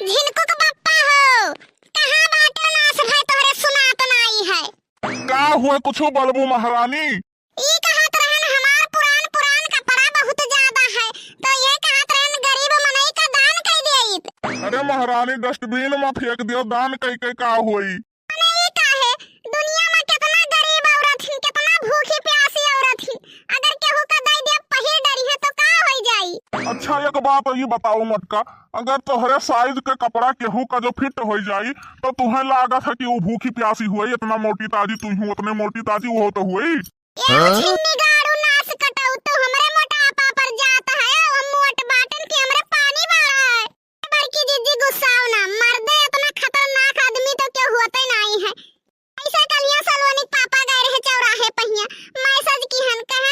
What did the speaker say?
झिनकुक बप्पा हो, कहाँ बाटे नास भाई तोहरे सुना तो नहीं है। का हुए कुछ बलबू महारानी? ई कहत रहन हमार पुरान पुरान कपड़ा बहुत ज्यादा है, तो ये कहत रहन गरीब मनई का दान कई देइत। अरे महारानी डस्टबिन में फेंक दियो, दान कई का हुई? नहीं काहे, दुनिया में कितना गरीब औरत ही, कितना भूखी प्यासी औरत ही, अगर केहू का दई दे पहिर डरी है तो का हो जाई। अच्छा एक बात ये बताओ मटका, अगर तोहरे साइज के कपड़ा केहू का जो फिट हो जाई तो तुम्हें लागत है कि वो भूखी प्यासी हुई, इतना मोटी ताजी तू ही उतने मोटी ताजी वो तो हुई। छिन्नी गाड़ू नास कटाऊ तो हमरे मोटापा पर जाता है, हम मोट बाटन के हमरे पानी बाड़ा है। बड़की दीदी गुस्साओ ना, मर्दे इतना खतरनाक आदमी तो क्यों होते नहीं है। ऐसा कलिया सलोनी पापा गए रहे चौराहे पहिया, मैसेज की हन कहे